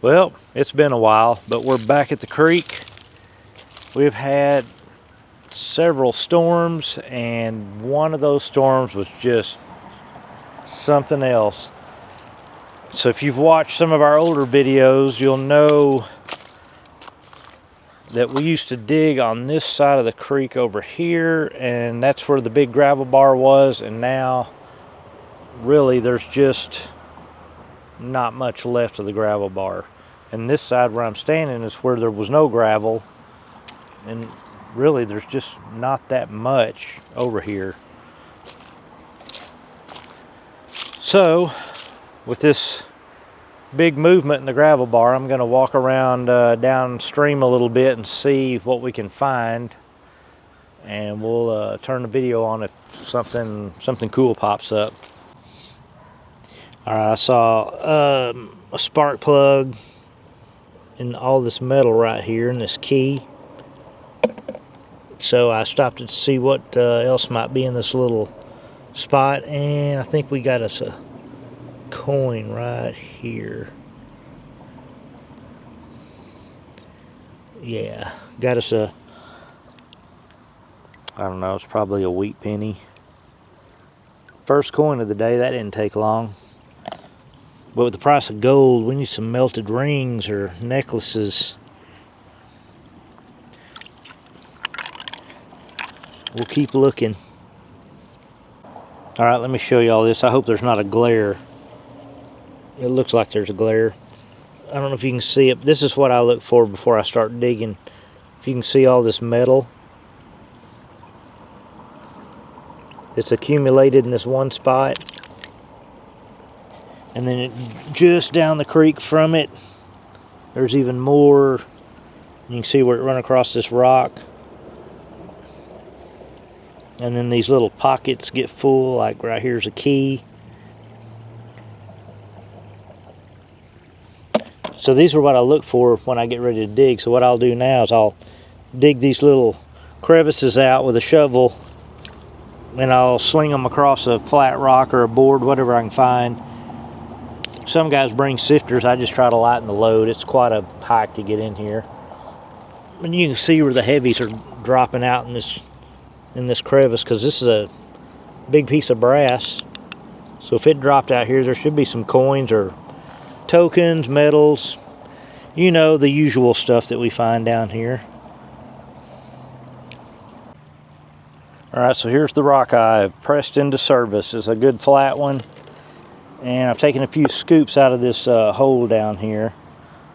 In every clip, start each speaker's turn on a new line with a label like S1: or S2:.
S1: Well, it's been a while, but we're back at the creek. We've had several storms, and one of those storms was just something else. So if you've watched some of our older videos, you'll know that we used to dig on this side of the creek over here, and that's where the big gravel bar was, and now really there's just not much left of the gravel bar. And this side where I'm standing is where there was no gravel, and really there's just not that much over here. So with this big movement in the gravel bar, I'm going to walk around downstream a little bit and see what we can find, and we'll turn the video on if something cool pops up. All right, I saw a spark plug in all this metal right here in this key. So I stopped to see what else might be in this little spot, and I think we got us a coin right here. Yeah, got us a, I don't know, it's probably a wheat penny. First coin of the day. That didn't take long. But with the price of gold, we need some melted rings or necklaces. We'll keep looking. All right, let me show you all this. I hope there's not a glare. It looks like there's a glare. I don't know if you can see it. This is what I look for before I start digging. If you can see all this metal, it's accumulated in this one spot. And then just down the creek from it, there's even more. You can see where it runs across this rock. And then these little pockets get full, like right here's a key. So these are what I look for when I get ready to dig. So what I'll do now is I'll dig these little crevices out with a shovel, and I'll sling them across a flat rock or a board, whatever I can find. Some guys bring sifters. I just try to lighten the load. It's quite a hike to get in here. And you can see where the heavies are dropping out in this crevice, because this is a big piece of brass. So if it dropped out here, there should be some coins or tokens, metals, you know, the usual stuff that we find down here. All right, so here's the rock I've pressed into service. It's a good flat one. And I've taken a few scoops out of this hole down here.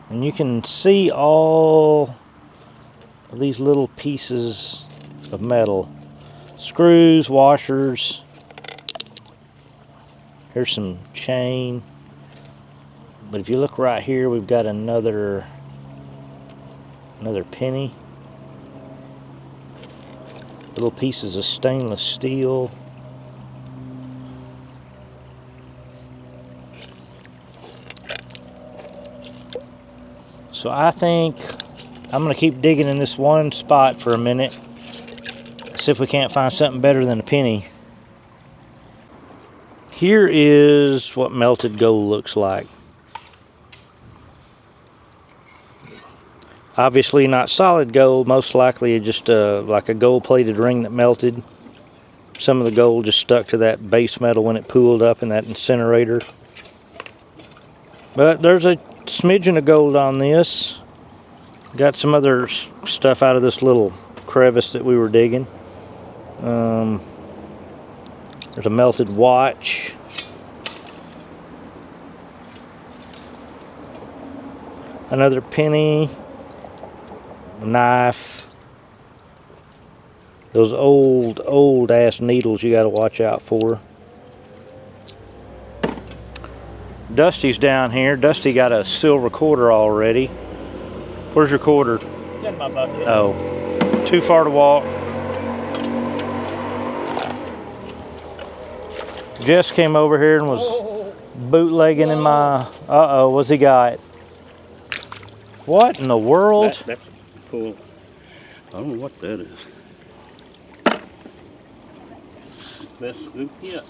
S1: And you can see all of these little pieces of metal. Screws, washers. Here's some chain. But if you look right here, we've got another penny. Little pieces of stainless steel. So I think I'm going to keep digging in this one spot for a minute. See if we can't find something better than a penny. Here is what melted gold looks like. Obviously not solid gold, most likely just like a gold-plated ring that melted. Some of the gold just stuck to that base metal when it pooled up in that incinerator. But there's a smidgen of gold on this. Got some other stuff out of this little crevice that we were digging. There's a melted watch. Another penny. A knife. Those old ass needles you got to watch out for. Dusty's down here. Dusty got a silver quarter already. Where's your quarter?
S2: It's in my bucket.
S1: Oh, too far to walk. Jess came over here and was bootlegging in my... Uh-oh, what's he got? What in the world?
S3: That's cool. I don't know what that is. Best scoop yet.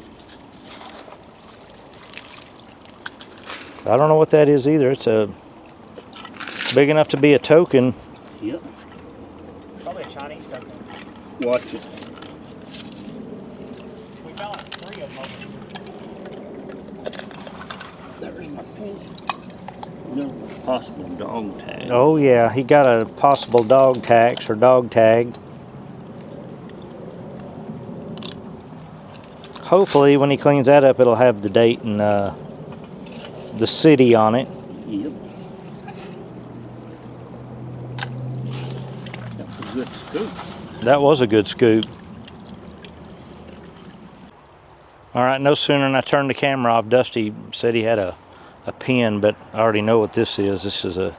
S1: I don't know what that is either. It's a Big enough to be a token.
S3: Yep.
S2: Probably a Chinese token.
S3: Watch it.
S2: We found like 3 of them over here.
S3: There's my penny. No possible dog tag.
S1: Oh yeah, he got a possible dog tax or dog tag. Hopefully when he cleans that up, it'll have the date and the city on it.
S3: Yep. That's a good scoop.
S1: That was a good scoop. All right, no sooner than I turned the camera off, Dusty said he had a pin, but I already know what this is. This is a,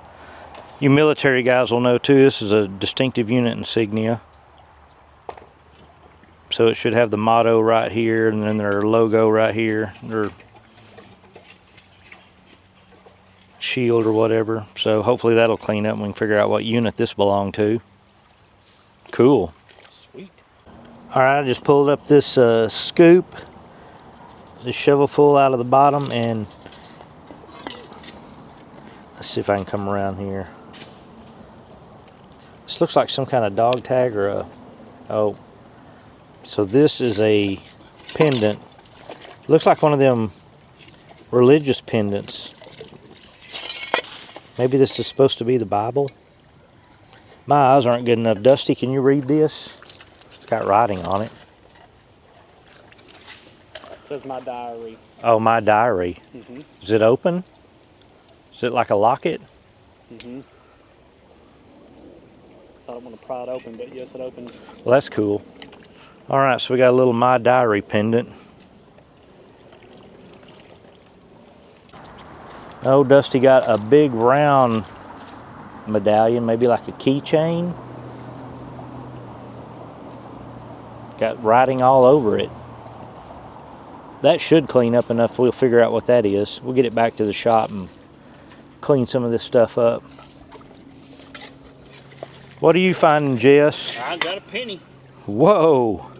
S1: you military guys will know too, this is a distinctive unit insignia. So it should have the motto right here and then their logo right here, their shield or whatever. So hopefully that'll clean up and we can figure out what unit this belonged to. Cool.
S2: Sweet.
S1: All right, I just pulled up this scoop, this shovel full out of the bottom, and let's see if I can come around here. This looks like some kind of dog tag or a, oh, so this is a pendant. Looks like one of them religious pendants. Maybe this is supposed to be the Bible. My eyes aren't good enough. Dusty, can you read this? It's got writing on it.
S2: It says my diary.
S1: Oh, my diary.
S2: Mm-hmm.
S1: Is it open? Is it like a locket?
S2: Mm-hmm. I don't want to pry it open, but yes, it opens.
S1: Well, that's cool. All right, so we got a little My Diary pendant. Oh, Dusty got a big round medallion, maybe like a keychain. Got writing all over it. That should clean up enough. We'll figure out what that is. We'll get it back to the shop and clean some of this stuff up. What are you finding, Jess?
S3: I got a penny.
S1: Whoa.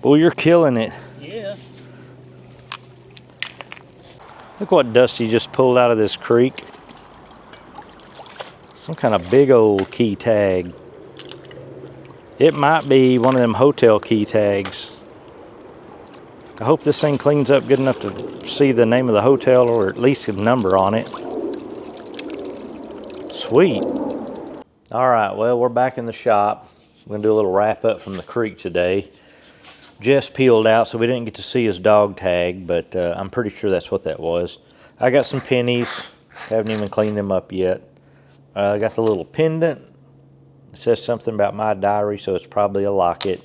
S1: Boy, you're killing it.
S3: Yeah.
S1: Look what Dusty just pulled out of this creek. Some kind of big old key tag. It might be one of them hotel key tags. I hope this thing cleans up good enough to see the name of the hotel or at least a number on it. Sweet. All right, well, we're back in the shop. We're gonna do a little wrap up from the creek today. Jess peeled out, so we didn't get to see his dog tag, but I'm pretty sure that's what that was. I got some pennies. Haven't even cleaned them up yet. I got the little pendant. It says something about my diary, so it's probably a locket.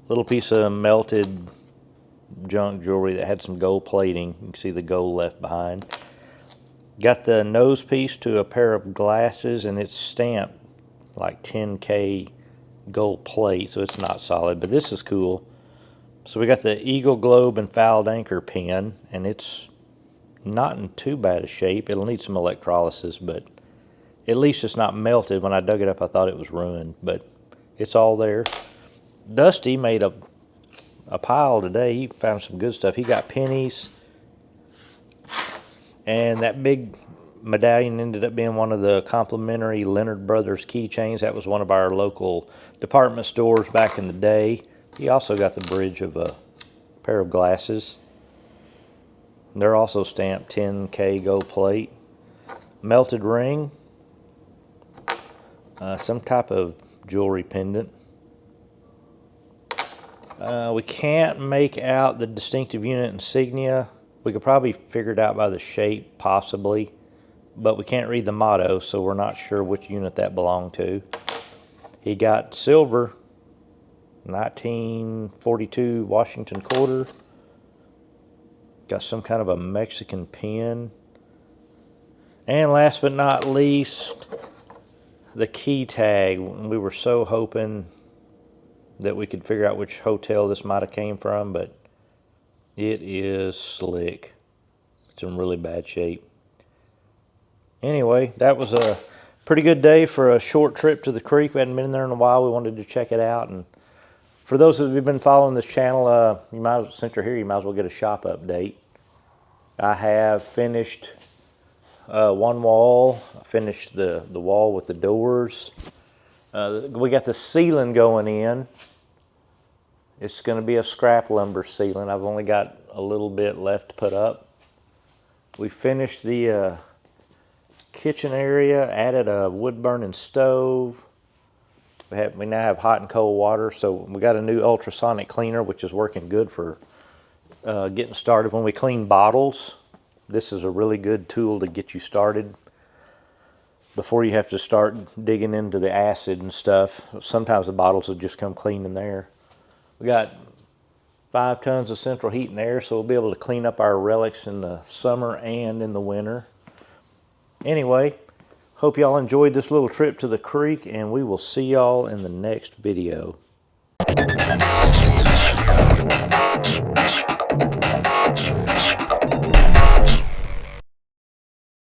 S1: Little piece of melted junk jewelry that had some gold plating. You can see the gold left behind. Got the nose piece to a pair of glasses, and it's stamped like 10K gold plate, so it's not solid, but this is cool. So we got the Eagle Globe and Fouled Anchor pen, and it's not in too bad a shape. It'll need some electrolysis, but at least it's not melted. When I dug it up, I thought it was ruined, but it's all there. Dusty made a pile today. He found some good stuff. He got pennies, and that big medallion ended up being one of the complimentary Leonard Brothers keychains. That was one of our local department stores back in the day. He also got the bridge of a pair of glasses. They're also stamped 10K gold plate. Melted ring. Some type of jewelry pendant. We can't make out the distinctive unit insignia. We could probably figure it out by the shape, possibly. But we can't read the motto, so we're not sure which unit that belonged to. He got silver. 1942 Washington quarter. Got some kind of a Mexican pin. And last but not least, the key tag. We were so hoping that we could figure out which hotel this might have came from, but it is slick. It's in really bad shape. Anyway, that was a pretty good day for a short trip to the creek. We hadn't been there in a while. We wanted to check it out, and for those of you who've been following this channel, since you're here, you might as well get a shop update. I have finished one wall. I finished the wall with the doors. We got the ceiling going in. It's going to be a scrap lumber ceiling. I've only got a little bit left to put up. We finished the kitchen area, added a wood burning stove. We now have hot and cold water, so we got a new ultrasonic cleaner, which is working good for getting started. When we clean bottles, this is a really good tool to get you started before you have to start digging into the acid and stuff. Sometimes the bottles will just come clean in there. We got 5 tons of central heat and air, so we'll be able to clean up our relics in the summer and in the winter. Anyway, hope y'all enjoyed this little trip to the creek, and we will see y'all in the next video.